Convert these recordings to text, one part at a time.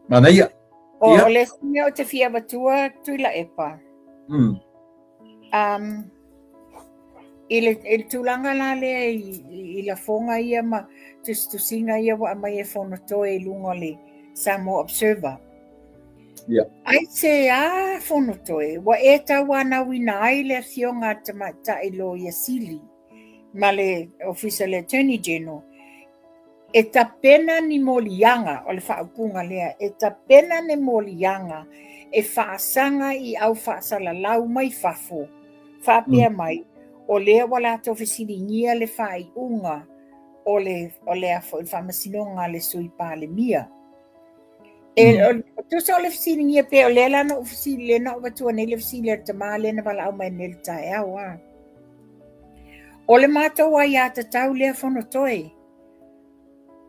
Mana ia. O le singa o te fia watua tuila epa. Il tulanga la le I la fonga ia ma tu singa ia wa mai e fono toe lunga le Samoa Observer. Yeah. Ai se fono toe wa e ta wana wina ai le fionga ta ilo ia sili ma le Official Attorney General. E ta pena ni molianga o le whaapunga lea, e ta pena ni molianga e whaasanga I au whaasala lau mai whafo, whapea mai, o lea wala to whesiringia le whai unga o le afo I whamasinonga le sui pāle mia. Tu sa o le whesiringia pe o lea lana o whesiri le na o watua nei le whesiri le tamā le na wala au mai nei le tae au a. O le mātou ai a tatau lea whono toe.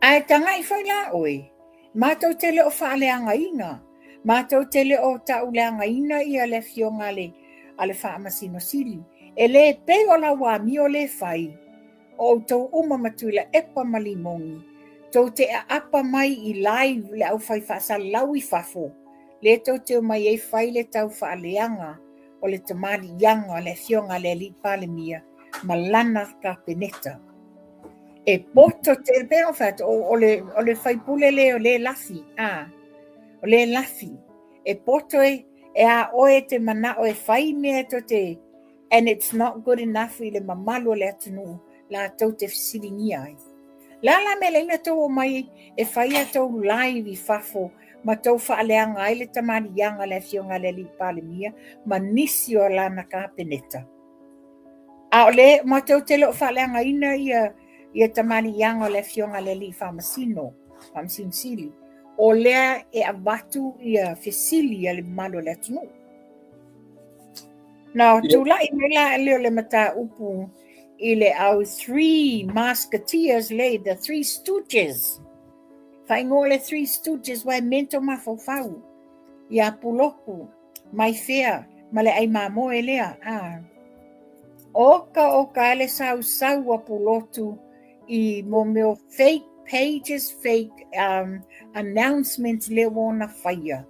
Ai tanga I whai la oe. Mātou tele o whaaleanga inga. Mātou tele o tauleanga ina I a le fionga ale whaamasino sili. E le pe o la wami o le whai. O tau uma matuila epa malimongi. Tau te apa mai I live le au whai whaasa lau I whafo. Le tau te mai e whai le tau whaaleanga. O le tamari yanga le fionga le li pale mia. Malana ka peneta. E poto te peo fat o le fai pule le o le lafi o le lafi e poto e a oe te mana o e fai mea to te and it's not good enough I le mamalo le atunu la tau te fisiringia ai la me leina tau o mai e fai a tau live I fafo ma tau faaleanga ai le tamari yanga le fionga le li pale mia ma nisi o lana ka peneta a o le ma tau te lo faaleanga ina Ia tamani yanga le fionga le li whamasino sili. O lea e abatu ia fesili le malo le tunu. Now, tula I mela leo le mata upu I le au 3 musketeers le, the 3 stooges. Whaingo le 3 stooges wai mento mafofau. Ia puloku, mai fea, ma le ai mamo e lea. Oka le sau a pulotu I mo meo fake pages, fake announcements le wona whaia.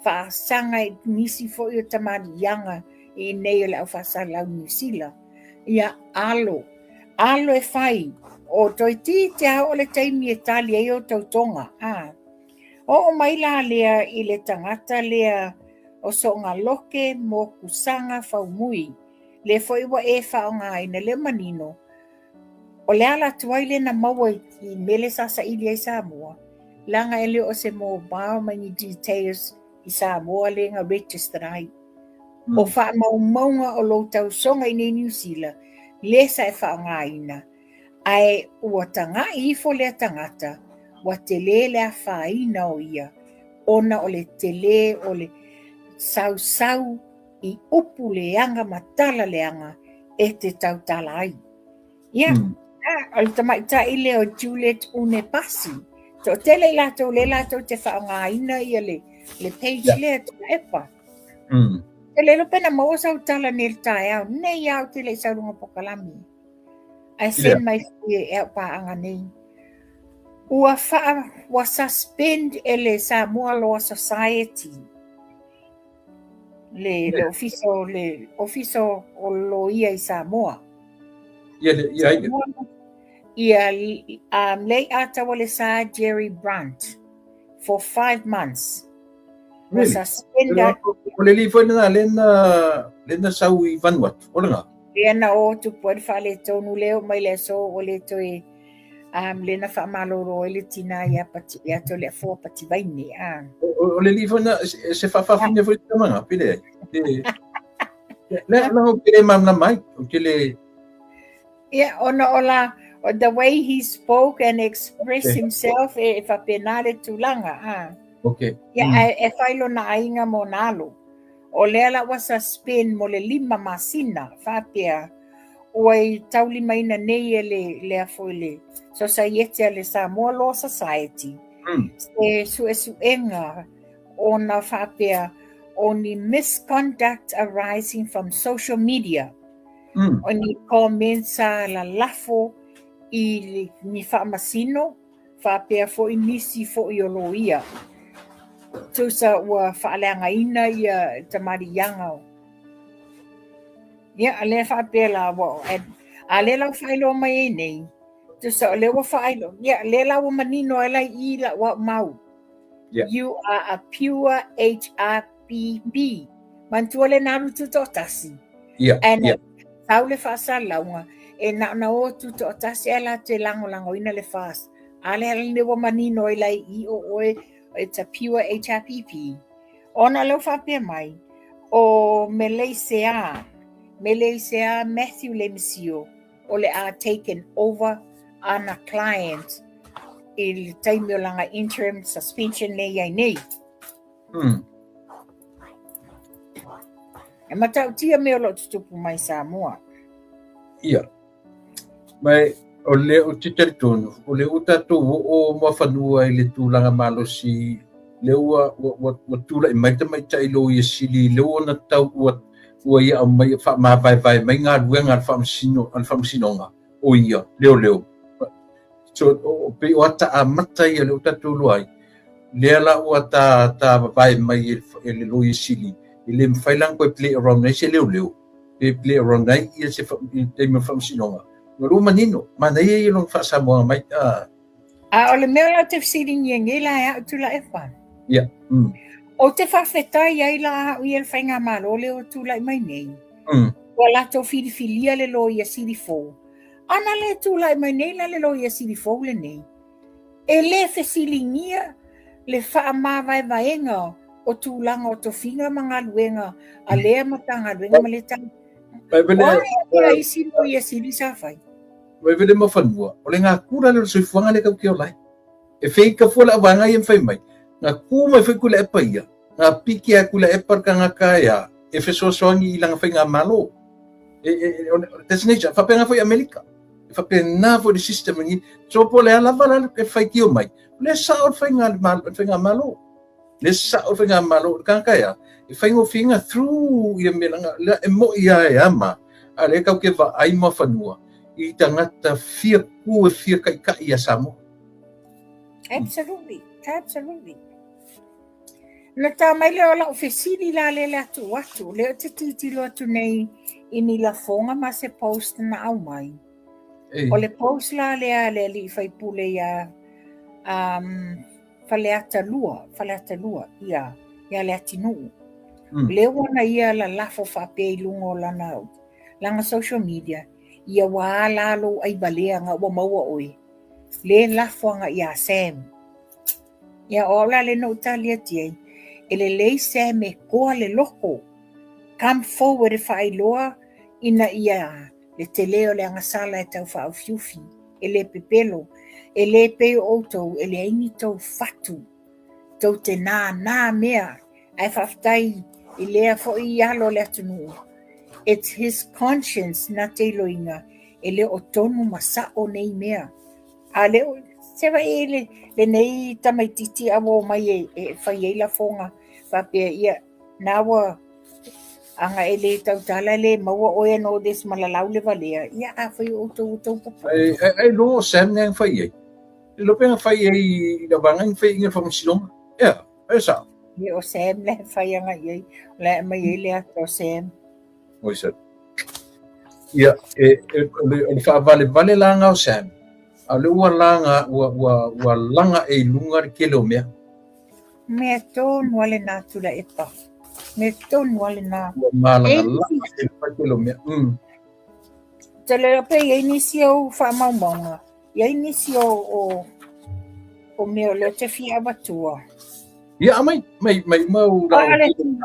Whaasanga I nisi fo I o tamari yanga I nei le au whaasala lau New Zealand. Ia alo e whai. O toi te hao le taimi e tali e o tautonga. O mai la lea I le tangata lea o so ngā loke mo kusanga whaumui. Le fo iwa e whaonga ina le manino. O le ala tuaile na maua I mele sasa ili ai Samoa. Langa ele o se mobile many details I Samoa le nga register ai. O wha maunga o lo tau songa I New Zealand. Le sa e whaonga ina. Ai ua tanga I fo le tangata. Wa tele le a whaina o ia. Ona o le tele o le sau I upu le anga matala le anga e te tau tala ai. Ia. O le tamaita I leo Juliet Unepasi. So tele le lato te whaonga ina ia le page le to epa. Tele lo pena mo sa utala ni tae au. Nei au te le saurunga pokalami. I send my e pa anga nei. Ua suspend ele Samoa Law Society. Le officio o lo ia I Samoa. Ia lei ata wale sa Jerry Brandt for 5 months. Really? Suspended. O le li foi na lena sau I Vanuatu. O nga. Lena o tu pode fale tonu leo mai le so o le toi lena fa maloro ele tina ia pati ia to le fo pati vai ni O le li foi na se fa fine foi tamanga pile. Le no pile mamna mai o le the way he spoke and expressed himself e fa penale tulanga Okay. e failo na ainga monalo o lela wa suspend mo le 5 masina fa pia o I tauli mai na nei le afoile society le Samoa Law Society su enga ona fa pia only misconduct arising from social media. Oni commensa la lafo I ni whaamasino, whapea fo I nisi fo I oloia. tusa ua whaaleangaina ia tamarianga. Ia, ale whaapela wa, ale lau whaelo mai e nei. Tusa ole wa whaelo, ia, le lau manino e lai I la wa mau. Yeah. You are a pure HRPP. Mantua le naru tuto tasi. Yeah, And yeah. tau le whaasa launga, e na o tuto tasi ala te lango ina le whaas. Ale le wa manino e lai I o oe, it's a pure HRPP. Ona lau whapea mai, o Malaysia Matthew Lemsio, o le a taken over on a client, il taimio langa interim suspension le iai nei. E matau tia me o lo tutupu mai Samoa. Ia. Mai o le o te teritonu, o le utatu o mawhanua I le tūlanga malosi, le ua tūla I maita I lo I sili, le ua na tau ua ia au mai wha mawai mai ngā ruenga al whamsinonga o ia, leo. So o pe o ata a mata ia le utatu luai, le ala ua ta vai mai e le lo I sili, I le mwhailang koe play around nei se leo. Pe play around nei ia se whamsinonga. Ngaro manino, mana ia I long whaasamoa mai A o le mea la te fsiringi nge la ea utula e whan. Ia. O te whawhetai ai la au I el whainga malo le o tūla I mai nei. Wa la tau whirifilia le lo I a siri fōu. Ana le tūla I mai nei la le lo I a siri fōu le nei. E le whesilingia le wha mawai vaenga o tūlanga o to whinga mga luenga a lea matanga luenga ma le tau. Oa e isi lo I a siri sa whai. Mai vele mawhanua, o le ngā kura le soifuanga le kau kia o lai. E whei ka fula awanga I am whai mai. Ngā kū mai whai kula e paia. Ngā piki a kula e parka ngā kāia. E whesoasoangi I langa whai ngā malo. That's nature. Whapea ngā whai Amerika. E whapea nā whai the system ngi. So po le ala wala e whai ki o mai. Le saot whai ngā malo. Le saot whai ngā malo. Kā kāia. E whai ngō whinga through I me langa. E mo ia e ama. A le kau ke wa ai mawhanua. I tangata whia kū e whia kai a Samoa. Absolutely. Na tā mai leo la o whesiri la le atu atu. Leo te titilo atu nei I ni la whonga ma se post na au mai. O le post la lea le li whai pule ia whaleata lua ia le atinu. Leo na ia la lafo whapea I lungo langa social media. Ia wa lalo ai balea nga ua maua oi. Le lafoanga ia Sam. Ia ola le no talia tiai. Ele lei Sam e koa le loko. Come forward e whailoa ina ia le te leo le angasala e tau whao fiufi. Ele pepelo. Ele peo outou. Ele aini tau fatu. Tau te nā mea. Ai whaftai I lea fo I alo le atunu. It's his conscience na te loinga e le o tonu masao nei mea. A le o sewa e le nei tamaititi awo mai e whai e la fonga whapea ia nawa anga e le tautala le maua oia no des malalau le valea. Ia a whai o tau papu. Ai no Sam ngang whai e. I lope nga whai e I la wangang whai inga whamsinonga. Ia, e sa. Ia o Sam le whai anga iei. Le mai e le ato Sam. Oisa. Ia, le whaavale langa o Sam. A le ua langa, ua langa e lunga ke leo mea. Mea tōnu ale nā tula e pa. Mea tōnu ale nā. Ua mālanga langa e lunga ke leo mea. Te lera pe, ia inisi au whaamaumaunga. Ia inisi o mea leo te fia abatua. Ia, mai mau rao.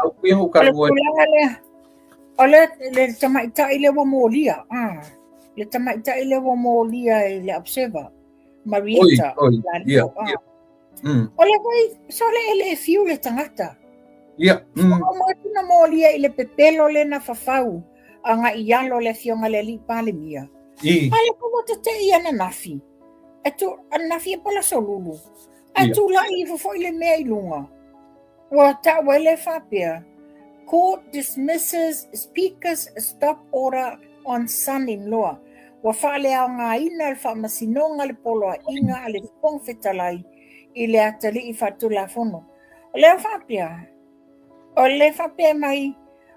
Au kuia ho karua. Ole le tamaitai le wa molia. Le tamaitai le wa molia le observer. Marieta. Ia. Ole vai so le fiu le tangata. Ia. O mai tuna molia le pepelo le na fafau. Anga ialo le fionga le li pale mia. Ale ko te ia na nafi. Eto nafi e pala solulu. Atu la I fo ile mea ilunga. Wa ta wele fapia. Court dismisses Speaker's stop order on son-in-law. Wa whalea ngā ina al whamasinonga le poloa inga ale pongwhetalai I le atali I whatula whono. O lea whapea. O le whapea mai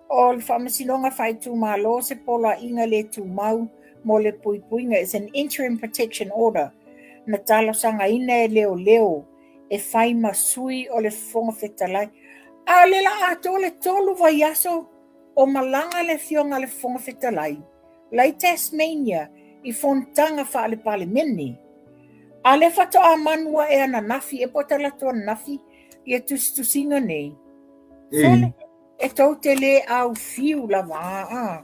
o le whamasinonga whai tūmalo se pola inga le tūmau mo le puipuinga. It's an interim protection order. Na talo sanga ina e leo e whai masui o le whonga whetalai. A le la ato le tolu vai aso o malanga le fionga le whonga whetalai. Lai Tasmania i fontanga wha le palimeni. A le whato a manua e ana nafi e pota lato nafi i e tusinga nei. Sole, e tau te le au fiu la waa.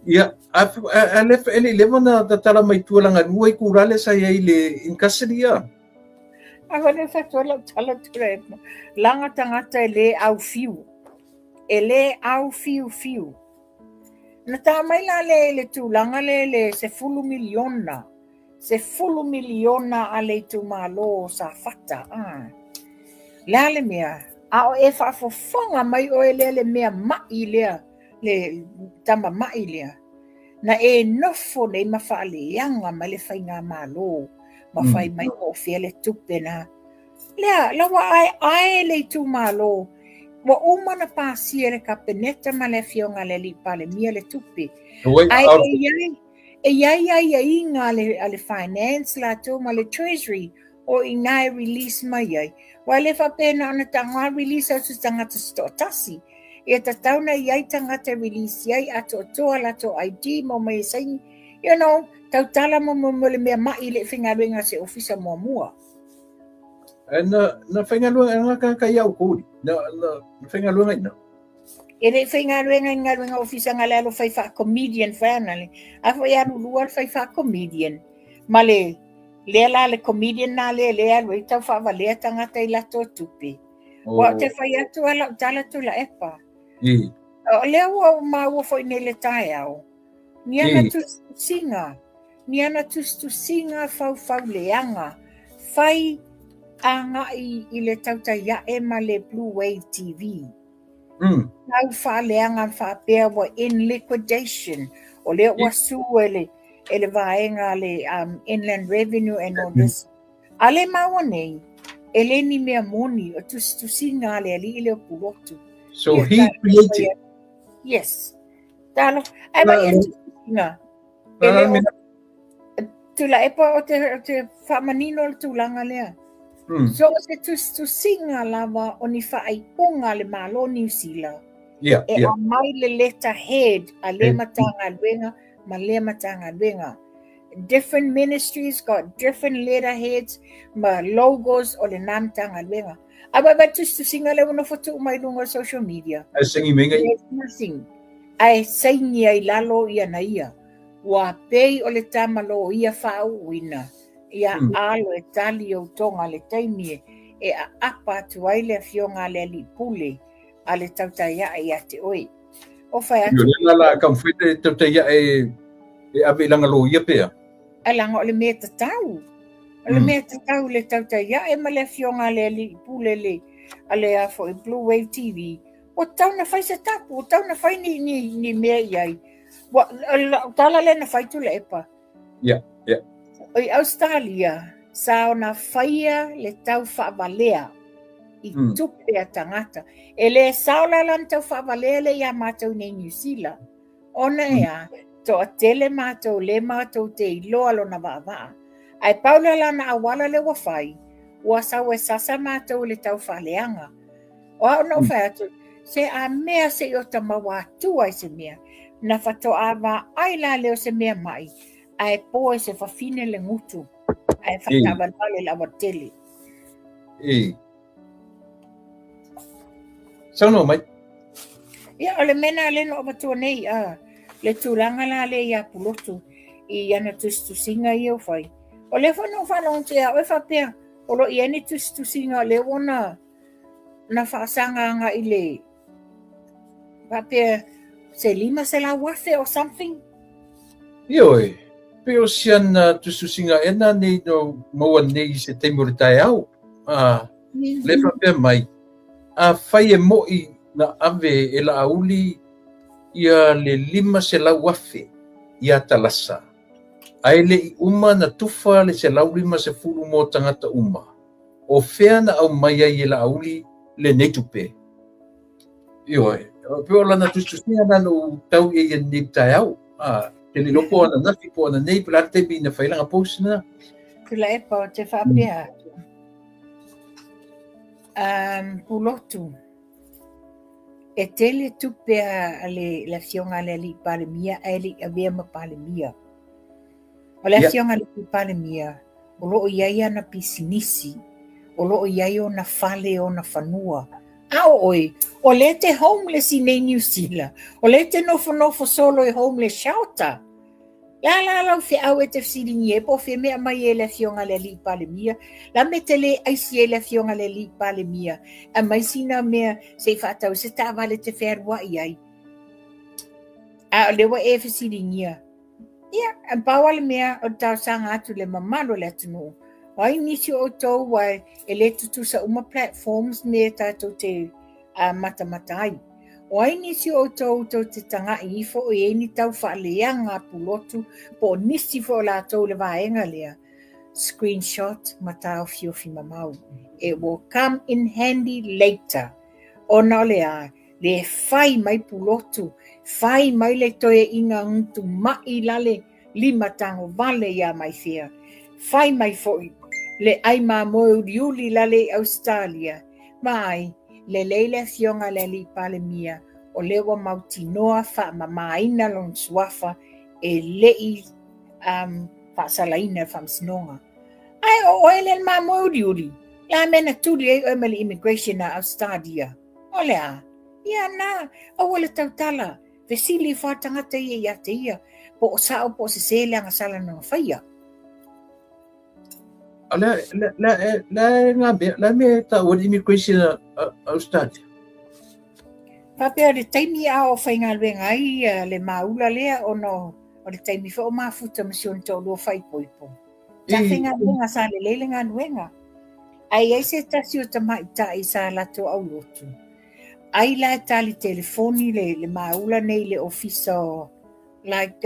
Ia, a le mana tatara mai tualanga nua i kurale sa ia i le in custody ia. Aga le whatua la tala tura e langa tangata e le au fiu. E le au fiu. Na tā mai la le tūlanga le se fulu miliona. Se fulu miliona a le tūmalo sa fata. Lea le mea. A o e whaafofonga mai o e le mea mai lea. Le tama mai lea. Na e nofo nei mawhaaleanga mai le whainga malo. Mawhai mai o fia le tupe na. Lea, lawa ai le tūmalo. Wa umana pāsia le kapeneta ma le fionga le li pale mia le tupe. Ai e iai ngā le finance la tō ma le treasury o i ngai release mai ai. Wa le whapena ana tanga release au su tangata sto tasi. E ta tauna iai tangata release iai ato toa la to ID mo mai sain. You know, tau tala mo le mea mai le whingaruenga se ofisa mua. Na whingaruenga ka iau kōri. Na whingaruenga ina. E le whingaruenga ofisa ngā lalo whaiwha comedian whanale. A whai anu luar whaiwha comedian. Ma le la le comedian na le alu i tau whawa lea tangata i lato tupe. Wa te whai atu ala tala tu la epa. Lea ua maua fo ine le tae au. Ni ana tustu singa fau leanga. Whai anga i le tauta ya ema le Blue Wave TV. Tau wha leanga wha pēr wa in liquidation. O lea ua su ele vaenga le inland revenue and all this. Ale maua nei, ele ni mea moni o tusinga le ali ile o pulotu. So he created. Yes. Talo, ai mai e tusinga. Tula epa o te whamanino le tūlanga lea. So se tusinga lava o ni whaaipunga le malo New Zealand. E a mai le letterhead a le matanga luenga. Ma le matanga luenga. Different ministries got different letterheads, ma logos o le namtanga luenga. Aba tu singa le una foto mai lunga social media. Ai singi menga. Ai singi ai lalo ia na ia. Wa pei o le tamalo ia whau wina. Ia alo e tali o tonga le taimie e a apa tu ai le fionga le li pule a le tautaya ia te oi. O fai atu. Yo la kam fite te ya e ave langa lo ia pe. Alanga o le me tatau. O le me tatau le tauta ya e male fionga le li pule le ale a fo Blue Wave TV. O tau na fai se tapu, o tau na fai ni mea iai. Wa tala le na fai tu le epa. Yeah. O i Australia, sao na faia le tau whaabalea i tupe a tangata. E le sao la lan tau whaabalea le ia mātou nei New Zealand. Ona ea, to a tele mātou le mātou te iloa lo na waa. Ai paula lana awala le wafai, ua sau e sasa mātou le tau whaaleanga. O au no whai atu, se a mea se o ta mawa atua i se mea, na whato a wa aila leo se mea mai, ai poe se whawhine le ngutu, ai whakawalale la watele. Sono mai? Ia, o le mena le no abatua nei, le tūranga la le ia pulotu, i ana tustusinga i au whai. O le whanong te au e whapea, o lo i ane tustusinga le ona na whaasanga anga i le whapea se lima se la wafe or something? Ioi, pe o sian tustusinga ena nei no maua nei se teimuri tai au. Le whapea mai, a whai e moi na ave e la auli ia le lima se la wafe ia talasa. Ai le i uma na tufa le se lau lima se furu mo tangata uma. o fea na au mai ai la auli le nei tupe. Io pe o lana tustusinga na no tau e ni tai au. Te li lopo ana na fipo ana nei pela te bina failanga post na. Kula e pa te whapea. Pulotu. E tele tupea ale la fionga le li palemia ele avea ma palemia. O la fionga le palemia. O lo iai ana pisinisi. O lo iai o na fale o na fanua. Ao oi. O le te homeless i nei New Zealand. O le te nofo solo i homeless shelter. La fe au e te fsiringi e po fe mea mai e la fionga le li palemia. La me te le aisi e la fionga le li palemia. A mai sina mea se whatau se ta vale te wherua i ai. A lewa e fsiringia. Ia, an pawa le mea o tau sanga atu le mamalo le atunu. Wai nisi o tau wai e le tutu sa uma platforms me tato te mata ai. Wai nisi o tau te tanga i fo o e ni tau whaaleanga pulotu po nisi fo la tau le vaenga lea. Screenshot matao fiofi mamau. It will come in handy later. Ona lea, le fai mai pulotu, fai mai le toe inga untu mai lale lima tango vale ia mai fia. Fai mai foi, le ai ma moe riuli lale Australia. Mai, le leile fionga le li pale mia, o lewa mautinoa fa mamaina lon suafa e lei fa salaina fa msnonga. Ai o ele ma moe riuli, la mena tuli e emeli immigration na Australia. Olea, ia na, awala tautala, vesili fa tangata ia te ia, po sao po se sele anga sala na whaia. La me ta o immigration Australia. Papea le taimi a o whainga luenga ai le maula lea o no, o le taimi wha o mafuta mission tau lua whai poipo. Ta whainga luenga sa le leile ngā luenga. Ai se tasi o tamai ta i sa lato au lotu. Ai la tali telefoni le maula nei le officer like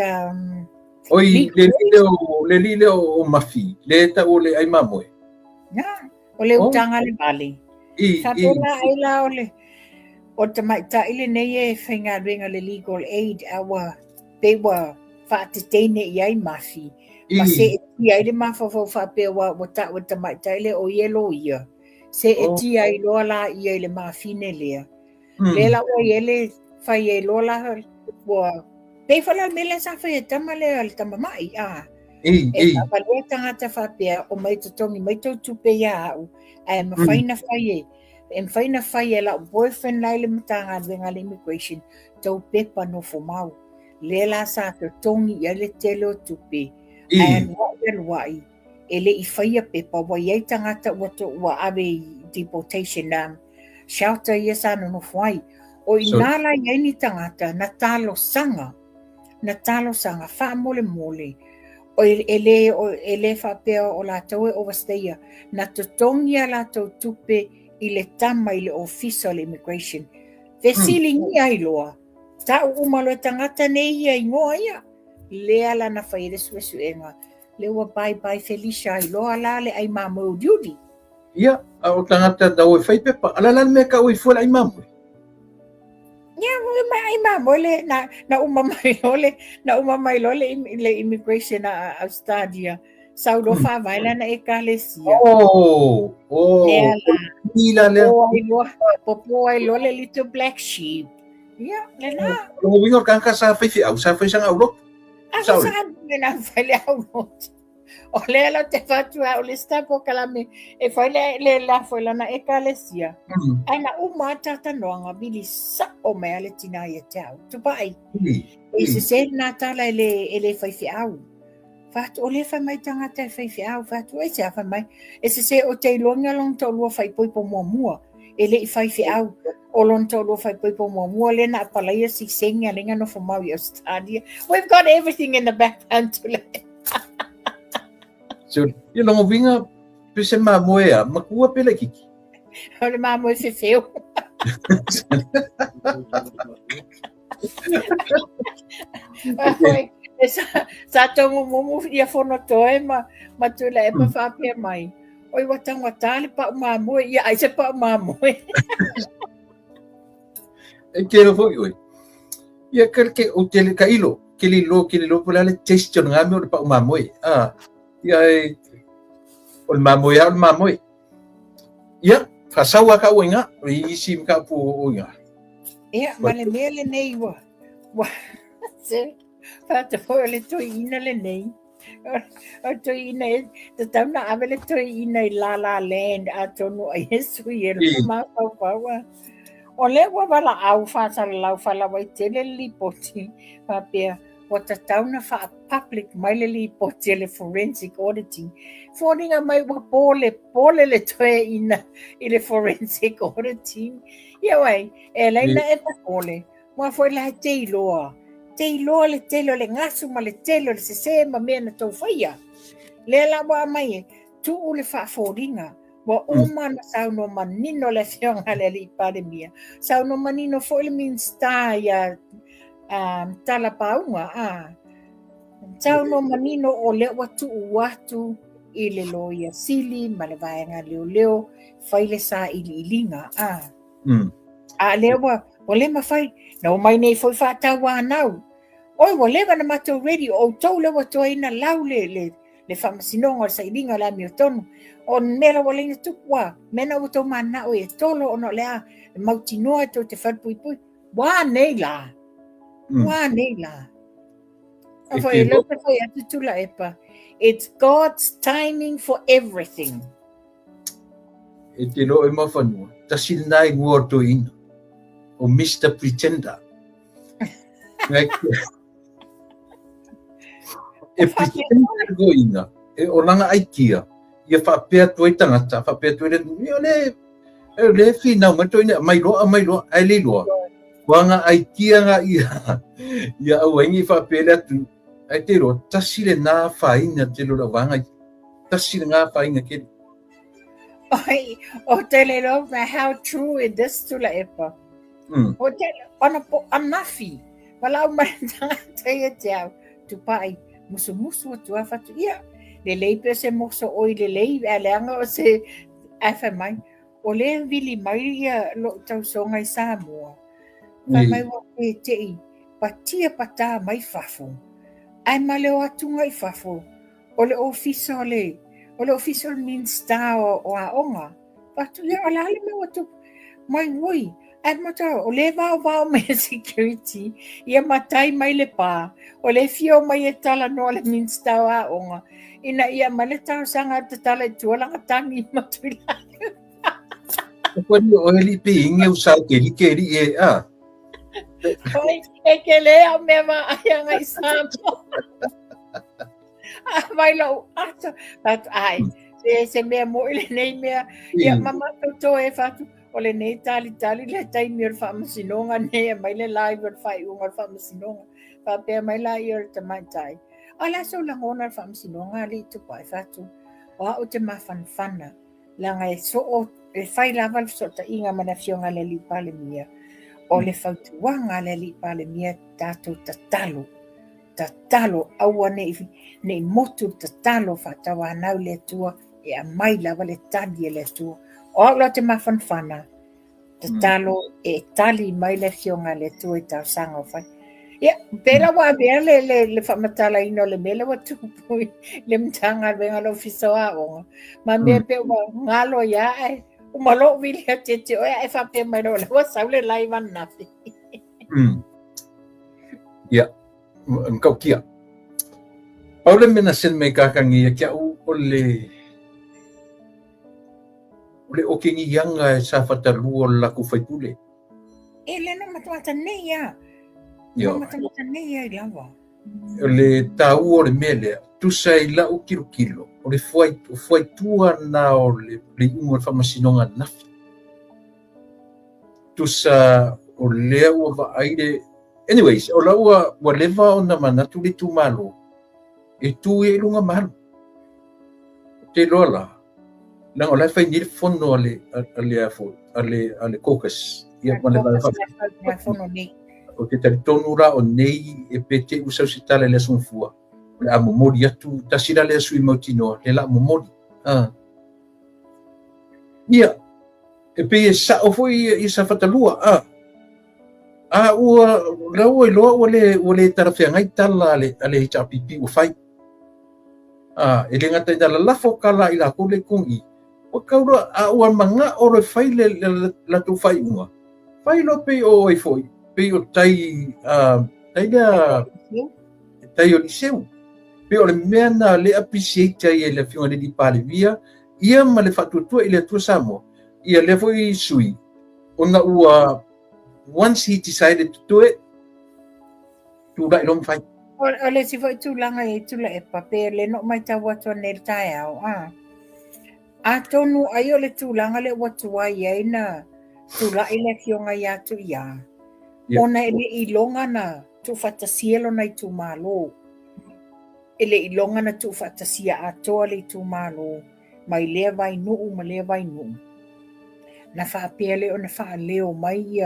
Oi le lile o mafi le ta o le ai mamoe. Ya, o le utanga le vale. Sabela ai la o tamai ta ile nei e whainga luenga le legal aid awa pewa whaatitene i ai mafi. Ma se e ti ai le mawhawhau whapea wa tamai ta ile o yelo ia. Se e ti ai loa la i ai le mafine lea. Lela o ele fai e lola wa pe fala mele sa fai tamale al tamamai e pale tangata fapea o mai tongi mai tu pe ya ai ma faina fai la boyfriend lai le matanga venga le immigration tau pepa no fomau lela sa tongi ele telo tupe and what wai ele I fai pepa wa ye tangata wa ave deportation shelter yesa no fai o inala ye ni tangata na talo sanga fa mole o ele fa pe o la toe overstay na totongia la to tupe ile tama ile official immigration vesili ni ai loa ta umalo tangata nei ia ngoia le ala na fa ile suenga le wa bye Felicia ai loa la le ai mamo duty. Ia, o tangata da o fai pepa. Ala me ka o fo ai mamu. Ia, ai mamu le na umamai lole le immigration a Australia. Saudo fa vaila na ekalesia. Ila le. Popo ai lole little black sheep. Ia, le na. O wingo kan ka sa fai au, sa fai sanga au. Sa na fai au. O le la te fatua o le stapo kalame e fai le la foi lana e kalesia ana uma tata noanga bili sa o me ale tina ia tau tu pai e se na tala ele fai fiau fat o le fai mai tanga te fai fiau fat o se fai mai e se o te longa long to lo fai poi po mua ele fai fiau o lon to lo fai poi po mua le na palaia si senga lenga no fo mau ia stadia we've got everything in the background to let. So, you know, vinga pese mamoe makua pela kiki. Ole mamoe se feu. Sa tongo momu ia fono toe ma tula e pa whapea mai. oi watanga tale pa mamoe ia ai se pa mamoe e ke lo foi oi ia ke o tele kailo ke lo pula le test nga me o pa mamoe ia o mamoe ia fasawa ka winga isi ka pu winga ia male mele nei wa se fa te foi le to ina le nei o to ina te tauna avele to ina la land a tonu a yesu ye ma pa o le wa bala au fa sa la fa la wa tele li poti pa pe o te tauna fa public mai li poti le forensic auditing fordinga mai wa pole le to ina ile forensic auditing ia wai e leina e pa pole wa foi la te lo le ngasu ma le telo le se ma mena to faia le la wa mai tu le fa fordinga wa uma na sa no manino le fiona le li pandemia sa no manino foi le minsta ya tala paunga sa no manino o le watu ile loia sili ma le vaenga leo faile sa ilinga le wa le ma fai no mai nei foi fa tawa nau oi wa le na mato ready o to le wa to ina laule le famasinonga sa ilinga la mi tonu on mera wale ni tukwa mena uto mana o e tolo ono lea mautinoa to te whapui wa neila afo e lope foi atutula epa it's God's timing for everything e te lo e mawhanua tasi nai ngua to ina o Mr. Pretender e pretender go ina e o langa aikia ia whapea toi tangata, whapea toi le whina unga toi mai loa, ai le loa. Wanga ai kia nga ia au aingi whapea le atu, ai te roa, tasi le nā whainga te lora wanga, tasi le ngā whainga kere. Oi, o te le roa, how true it is tula epa. O te ana po anafi, walau marantanga te au, tu pai, musu atu awhatu, ia. Le lei pe se moso oi le lei aleanga o se afa mai o le vili mai ia lo tau songa I Samoa fa mai wa te patia pata mai fafo ai male o atunga I fafo o le official minsta o aonga patu ia ala le me watu mai woi ai mata o le vao mai security ia matai mai le pa o le fio mai e tala no le minsta o aonga ina ia maleta sanga te tala tuala tangi matuila ko ni o li pe inge usa keri e oi e ke le a me ma ai ngai sampo vai lo ato but ai se me mo ile nei me ia mama to e fatu o le nei tali le tai mir fa masinonga nei mai le live fai unga fa masinonga fa pe mai la ir te mai tai ala so la ngona fa msinonga li tu pai fatu wa o te mafanfana la ngai so o e fai lava so ta inga mana fionga le li pale mia o le fautu wanga le li pale mia tatu tatalo awa ne motu tatalo fatawa nau le tua e a mai lava le tadi le tua o la te mafanfana tatalo e tali mai le fionga le tua ta sanga fai ia pela wa bea le whamatala ino le mele wa tupui le mtanga venga lo fisoa onga ma me pe wa ngalo ia ai o malo vili te o ai fa pe mai lo wa saule lai van nafi ia ngau kia Paula mena sen me kakangi kia o le o kingi yanga sa fatalu la ku faitule ele no matata nei ya le tau o le mele tu sai la o kilo o le foi tua na o le unga whamasinonga nafi tu sa o lea ua va aire anyways o la ua leva o na manatu le tu malo e tu e lunga malo te lola na o la fai nil fono ale caucus ia ma le fono nei o te tonu ra o nei e pete usau se tala le sunfua le a momori atu tasira le sui mautino le la momori Ia, e pe sa o foi i sa fatalua ua la ua iloa ua le tarafeagai tala ale hitapipi ua fai e le gata i talalafo kala i lakou le kugi ua kaula ua maga'o le fai le latou fai'uga fai lo pei o ai fo'i pei o tai lea tai o liseu pe o le mea na le appreciate ai le afioga le lipalevia ia ma le fa'atuatua i le atua Samoa ia le foi sui ona ua once he decided to do it tula'i lo mafai O le si foi tūlanga e tula e pape le no mai tau atua nel tae au a tonu ai o le tūlanga le watua iai na tula'i le fionga i atu ia ona ele ilonga na tu fatasia lo nai tu malo ele ilonga na tu fatasia atoa le tu malo mai lea vai nuu ma lea vai nuu na whaapea le o na wha leo mai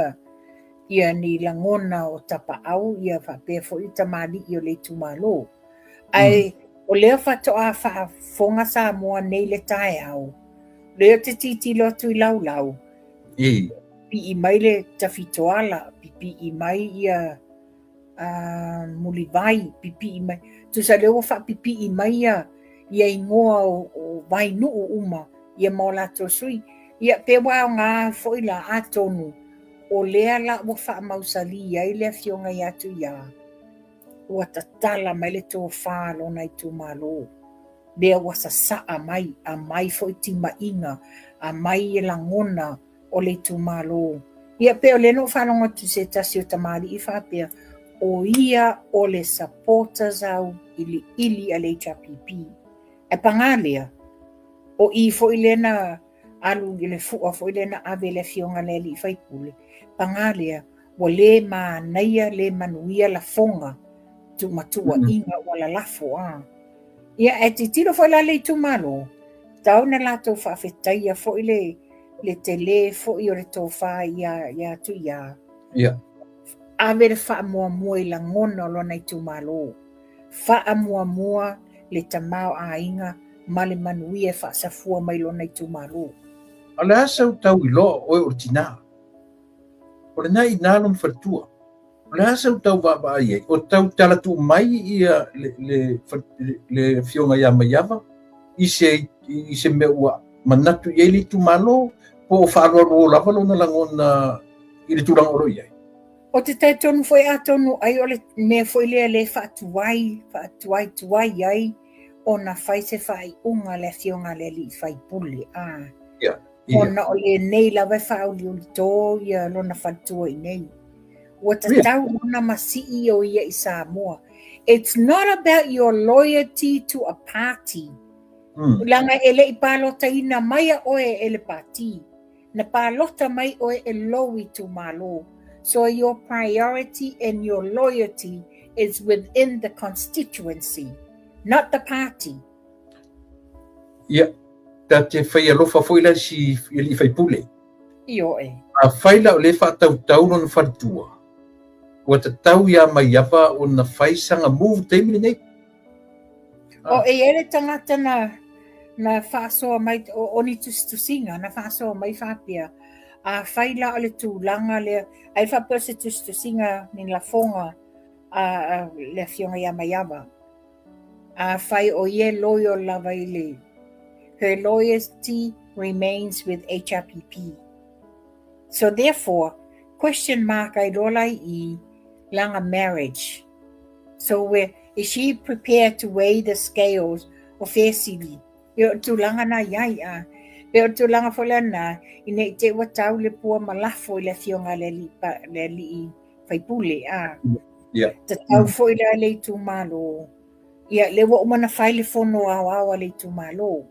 ia ni langona o tapa au ia whaapea fo i tamali i o le tu malo ai o lea whatoa whaafonga sa mua nei le tae au lea te titilo atu i lau lau pi i mai le tawhitoala pi i mai ia muli vai pipi i mai tu sa leo wha pipi i mai ia ingoa o vai nuu uma ia maolato sui ia pe wao ngā foi la atonu o lea la wa wha mausali ai lea fionga i atu ia ua tatala mai le tō whālo nai tū malo lea wa sa a mai foi tima inga a mai e langona o le tū malo ia pe o le no whanonga tu se tasi o tamari i whapea o ia o le supporters au ili a le HRPP. E pangalea, o i fo i lena alu i le fua fo i lena ave le fionga le li whaipule. Pangalea, o le naia le manuia la fonga tu matua inga o la lafo Ia e te tiro fo la le tu malo, tau na lato whawhetaia fo i le tele fo i o le tofa ia tu ia. Ia. Ave wha mua i la ngona lo nei tu malo. Wha mua le tamao a inga ma le manuia wha safua mai lo nei tu malo. A le asa tau i lo o e ortina. O le nai nalon whatua. O le asa tau waba ai o tau tala tu mai ia le fionga ia mai ava. I se me ua manatu i li tu malo po whaaro lava lo na langona i le turang oro iai. O te taitonu foi atonu ai o le mea foi le whaatuai tuai ai o na whai se whai unga le fionga le li whai puli. O na o le nei lawe whauli o li tō ia lo na whatua i nei. O ta tau na masi i o ia i Samoa. It's not about your loyalty to a party. Langa ele i palota ina mai a oe ele party. Na palota mai oe e lowi tu malo. So your priority and your loyalty is within the constituency, not the party. Ia, ta te whai alofa foila si ili whai pule. Io e. A whaila o le whaatau no na wharitua. Ua ta tau ia mai awa o na whai sanga move teimile nei. O e ere tangata na whaasoa mai, o ni tusinga, na whaasoa mai whapia. A whaila o le tūlanga le, ai whapose tusinga ni la fonga le fionga ia mai awa. A whai o ie loyo lava i le. Her loyalty remains with HRPP. So therefore, question mark I rolai I langa marriage. So is she prepared to weigh the scales of fairly? Yo tūlanga na iai Pero tūlanga wholana, I nei te watau le pua malafo I le fionga le li whaipule. Ta tau fo I le tū malo. Ia le wa umana whai le whono awa le tū malo.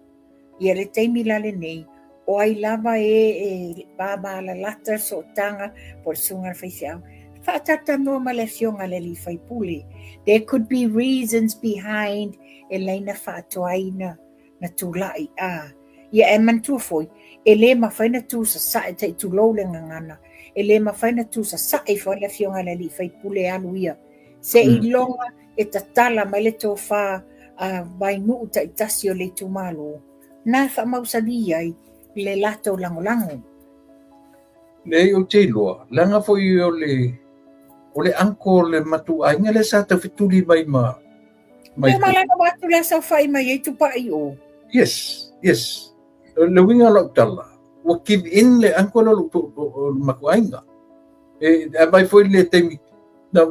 Ia le teimi lale nei, o ai lava e baba la lata so tanga por sunga whaisiau. Whaatata noa ma le fionga le li whaipule. There could be reasons behind e leina whaatoaina na tūlai Ia e mantua foi, e le mawhaina tū sa sae te tu lou le ngangana, e le mawhaina tū sa sae foi le fionga le li whaipule anu ia. Se I longa e tatala mai le tō wha vai nuu ta I tasi o le tū malo. Nā wha mausali ai, le lato lango. Le o te loa, langa foi o le anko le matu ainga le sa tawhituli mai ma. Le malanga watu le sa whai mai e tupa i o. Yes. Le winga lo tala. Wa give in le anko lo maku ainga. Mai foi le temi na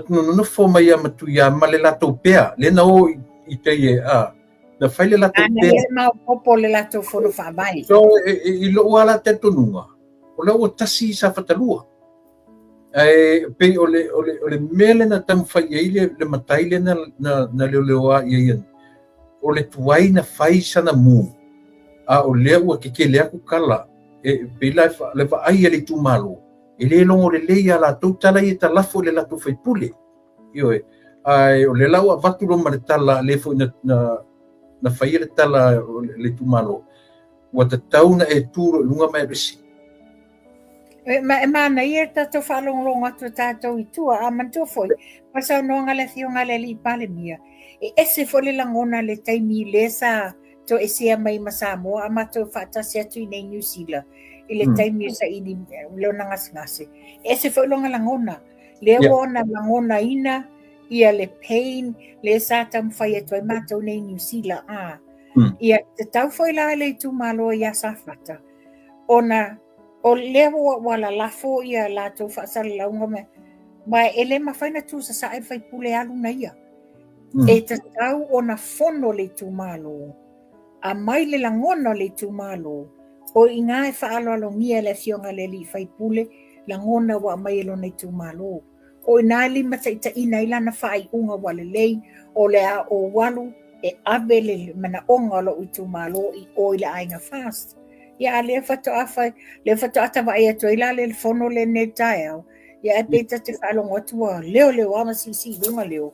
no fo mai ya matu ya male lato pea. Le na o i te a. Na whai le lato pea. Ana ma popo le lato fono wha mai. So i lo wala te tonunga. O le o tasi sa whatalua. Pe o le mele na tam whai le matai le na leoa i ian. O le tuai na whai sana mu. A o lea ua ke lea kukala. Pe le ai le tu malo. E le longo le leia la tau tala i ta lafo le lato whai pule. Ioe. O le lau a vatu roma le tala le fo na whai le tala le tu malo. Ua ta tau na e tūro lunga mai resi. Ma na ia tato whalonglong atu tato i tua a mantua foi. Pasau noanga le thionga le li pale mia. E ese fo le langona le taimi le sa to e sea mai Samoa a mato whatasi atu i nei New Zealand. I le taimi sa ini leona ngasi. Ese fo longa langona. Le ona langona ina ia le pain le sa tam whai atu ai mato nei New Zealand. Ia te tau foi la le tu malo ia sa whata. Ona o lewa wala lafo ia lato whaasala launga me. Ma ele mawhaina tu sa sae whai pule alu na ia. E te tau o na fono le tu malo. A mai le langona le tu malo. O i ngā e whaalo alo ngia le fionga le li whai pule. Langona wa mai elo nei tu malo. O i nā li mataita ina ilana whai unga wale lei. O le a o walu e abe le mana onga lo i tu malo i o i le ainga fast. Ia le fato ata vai atu ila le fono le ne tae. Ia e peta te whalongo atua. Leo ama si lunga leo.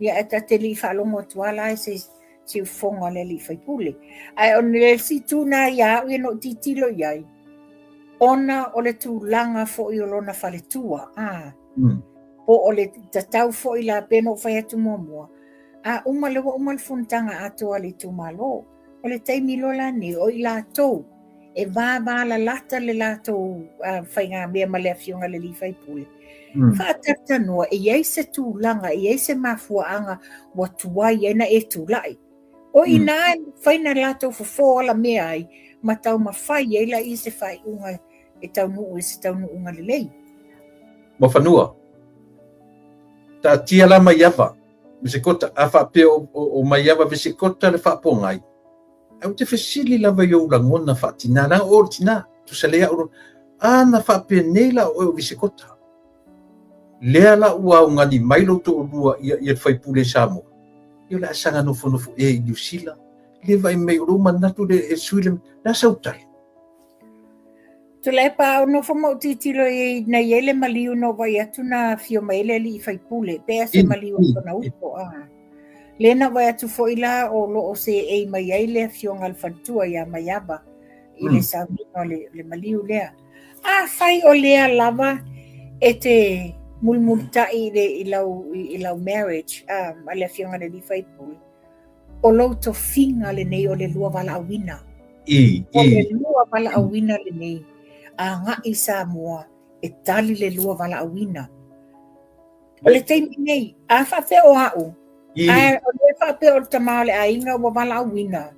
Ia e te li whalongo atua la e se fonga le li whai pule. Ai on le si tūna ia ui no titilo iai. Ona o le tūlanga fo i olona whale tua. O le tatau fo i la peno whai atu mua. Uma le funtanga atua le tu malo. O le teimi lola ni o i la tau. E va la lata le lato whai ngā mea ma lea fionga le li whai pule. Whaatata noa, e iei se tūlanga, e iei se mafuaanga wa tuai e na e tūlai. O i nā whai na lato fufo ala mea ai, ma tau ma whai e la i se whai unga e tau nuu e se tau nuu unga le lei. Ma whanua, ta tia la mai awa, vise kota, a whape o mai awa vise kota le whapongai. Au te whesili lawa i o langona whaatina, ranga o tina, tu sa lea oro, na whape neila o vise kota. Lea la ua o ngani mailo to o lua i a whaipule Samoa. Io la asanga nofo e New Zealand. Le vai mei oro manatu le e suile, la sautai. Tu le pa o nofo mo titilo i na iele maliu no vai atu na fio maile li i whaipule, pea se maliu o na upo. Lena vai atu fo ila o lo o se e mai aile fionga alfantua ia mai aba. I le saumino le maliu lea. Whai o lea lava e te mulmulta i lau marriage, a le fionga le li whaipule. O lo to finga le nei o le lua wala awina. O le lua wala awina le nei. A ngā i Samoa e tali le lua wala awina. O le teimi nei, a whawhe o hau. O le whape o tamau le ainga wa wala awina.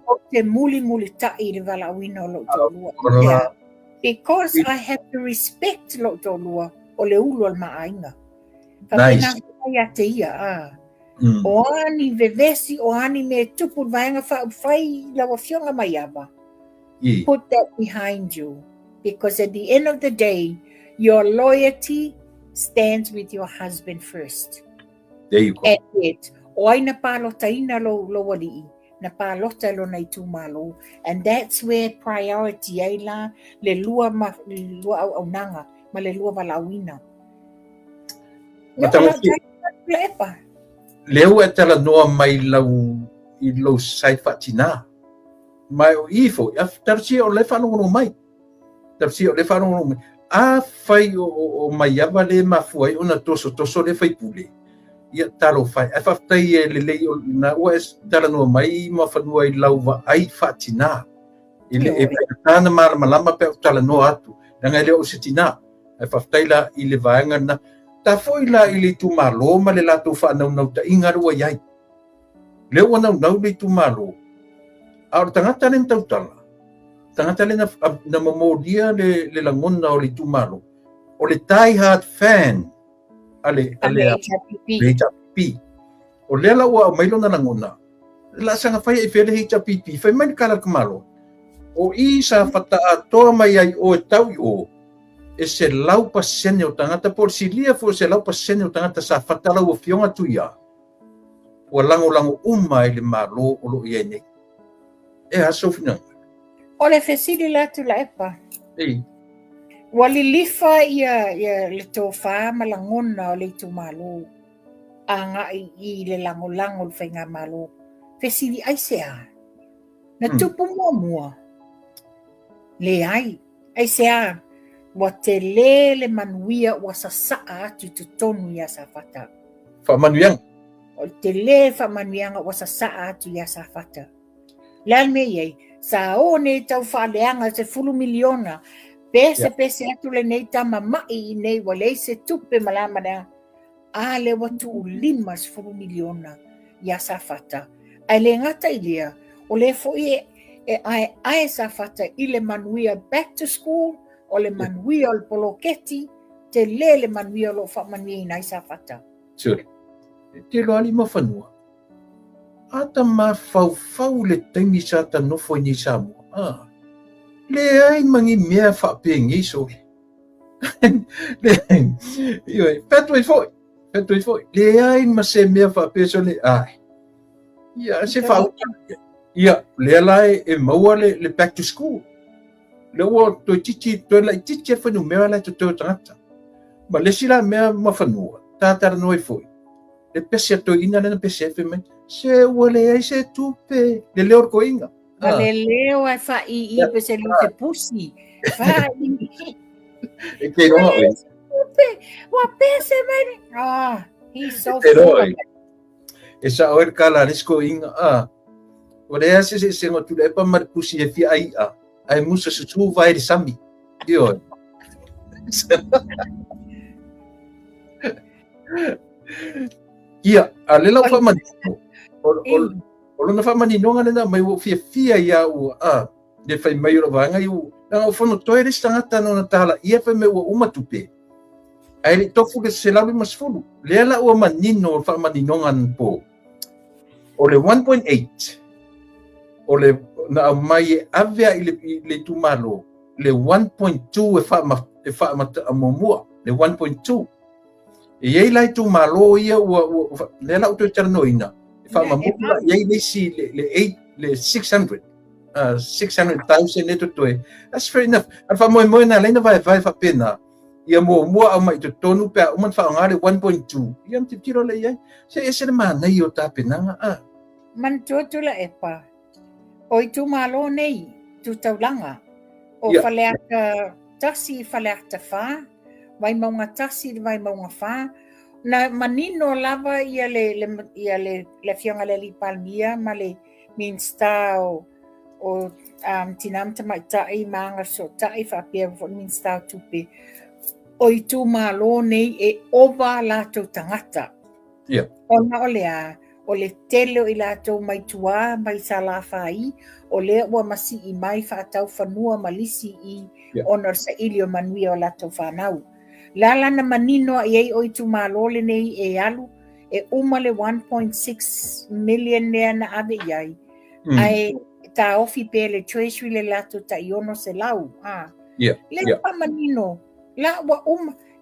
O te muli tai le wala awina o lo tō lua. Because I have to respect lo tō lua o le ulu al maa ainga. Nice. Whapena te ia. O ani vevesi, o ani me tupu vaenga whai lawa fionga mai ava. Put that behind you. Because at the end of the day, your loyalty stands with your husband first. There you go. And it. O ai na pālota ina lo wali'i. Na pālota lo nei tūmalo. And that's where priority ai la le lua au nanga. Ma le lua walawina. Leo e tala noa mai i lau sai whatina. Mai o ifo. Tarsi o le whanongono mai. Tarsi o le whanongono mai. A whai o mai awa le mafuai o na toso le whai pule. Ia talo whai. A whaftai e le lei o na ua e tala noa mai ma whanua i lau wa ai whatina. Ile e tana malama pe tala no atu. Nanga le o sitina. E whaftaila i le vaenga na. Ta foi la i le tu malo ma le lato whanau nau ta inga rua iai. Le ua nau le tu malo. Aur tangata le tautala. Tangata le na mamodia le langona o le tu malo. O le die hard fan. Ale HPP. O le la ua mailo na langona. La sanga fai e fele HPP. Fai mai kala kamalo. O i sa fata atoa mai ai o e tau i o. E se lau pasene o tangata por si lia fo se lau pasene o tangata sa fata lau o fionga tuia. O lango uma i le malo o lo i ene. E aso fina. O le fesili la tu la epa. Ei. Wali lifa ia le tō wha malangona o le tu malo. Anga i le lango le whainga malo. Fesili aisea. Na tupu mua. Le ai. Aisea. Wa te le manuia wa sa saa atu tu tonu ia sa fata. Whamanuianga. O te le whamanuianga wa sa saa atu ia sa fata. Lan me iei, sa o ne tau whaaleanga se 10 miliona. Pese atu le nei tama mai i nei wa le se tupe malama na. A le watu u 10 miliona ia sa fata. Ai le ngata ilia, o le fo e ai sa fata i le manuia back to school, o le manuia o le poloketi, te le manuia o lo whamanuia i nai sa fata. Sure. Te loali mawhanua. Ata mawhau le taimi sa ta nofo ni sa mua. Le ai mangi mea whapengi so. Petoi foi. Le ai ma se mea whape so le ai. Ia, se whau. Ia, le alai e maua le back to school. Le ua toi lai titi e whanu mea lai to teo tangata. Ma le sila mea mawhanua. Tātara noi foi. Le pese ato ina lena pese e wheme. Se ua le ai se tupe. Le leo ko inga. Ma le leo ai wha i pese le te pusi. Wha i. E te roa oi. Wa pese mani. He's so full of it. E sa oer kala risko inga. O le ase se ngotu le pa mar pusi e fi ai a. Ai musa su vai de sami. Dio. Ia, a lela fa mani. O lona fa mani no ngana mai wo fia ia o de fai mai o vanga i na o fono toire stangata no tala ia fa me o uma tupe. Ai tofu ke se lawi masfulu. Lela o manino fa mani no ngan po. O le 1.8. O le na mai avea i le tumalo le 1.2 e fa mamua le 1.2 e ei lai tumalo ia le la auto ternoina e fa mamua ei le si le 600,000 neto toe. That's fair enough. Al fa mo na le na vai fa pena ia mo a mai to tonu pe o man fa ngale 1.2 ia te tiro le ia se le mana io ta pena man to la epa. O i tu malo nei, tu taulanga. O whaleaka tasi whaleaka wha, vai maunga tasi vai maunga wha. Na manino lava ia le fionga le li palmia, ma le minsta o tinamta mai tai maanga so tai whapea o minsta tupe. O i tu malo nei e ova lato tangata. Ona o lea. O le tele o i lātou mai tua, mai sa la whai, o le ua masi i mai whaatau whanua malisi i onor sa ilio manuia o lātou whanau. Lala na manino i ei o i tu malole nei e alu, e umale 1.6 million lea na ave iai. Ai ta ofi pe le treasury le lātou ta iono se lau. Le pa manino, la ua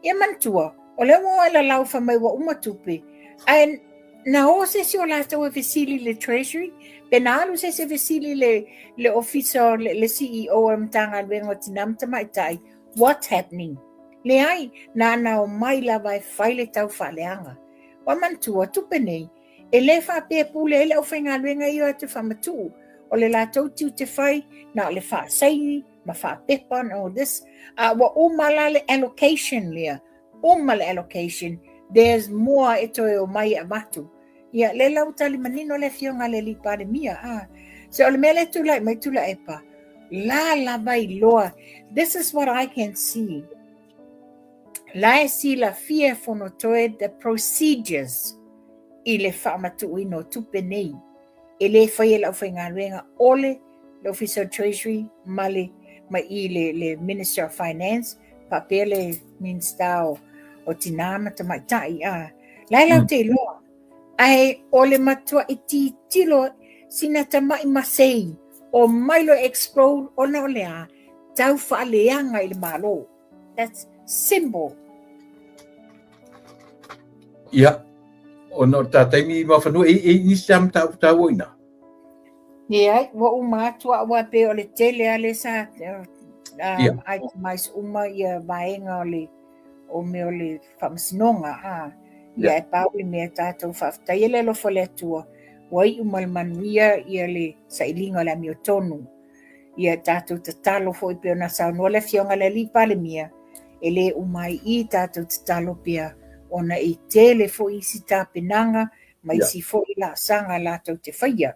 ia mantua, o le ua la lau whamai ua tupe. Ai na o se o lātou e vesili le treasury, pe na alu se vesili le officer, le CEO am tanga vengo tinamta mai tai. What's happening? Le ai, na o mai la vai faile tau whaleanga. Wa mantua tupe nei, e le wha pe pule e le o whainga luenga i o atu whamatu. O le lātou tiu te whai, na o le wha saini, ma wha pepa, no this. Wa umala le allocation lea. Umala allocation. There's more e toi o mai a matu. Ia, le lau tali manino le fionga le li pandemia. Se o le mele tula mai tula epa. La vai loa. This is what I can see. La e si la fia fonotoe the procedures I le whaamatu no tupe nei. E le whai lau whainga ruenga ole le Office of Treasury male ma I le Minister of Finance pa pele Minister o tinama ta mai tai a. Lai lau te loa. Ai ole matua I ti tilo sina ta mai masei o mailo explode o na olea tau whaaleanga I le malo. That's simple. Ia, o no tātaimi ma whanua, ni sam tau oina. Ia, wa umatua wa pe o le tele ale sa ai mais uma ia vaenga o me o le whamasinonga ia e pau le mea tātou whaftai ele lo fole atua wai umal manuia ia le sailinga le mi o tonu ia tātou tatalo foi pe ona saunua le fionga le lipa le mia ele umai I tātou tatalo pia ona I tele fo isi tāpenanga mai si fo I la sanga la tau te whaia.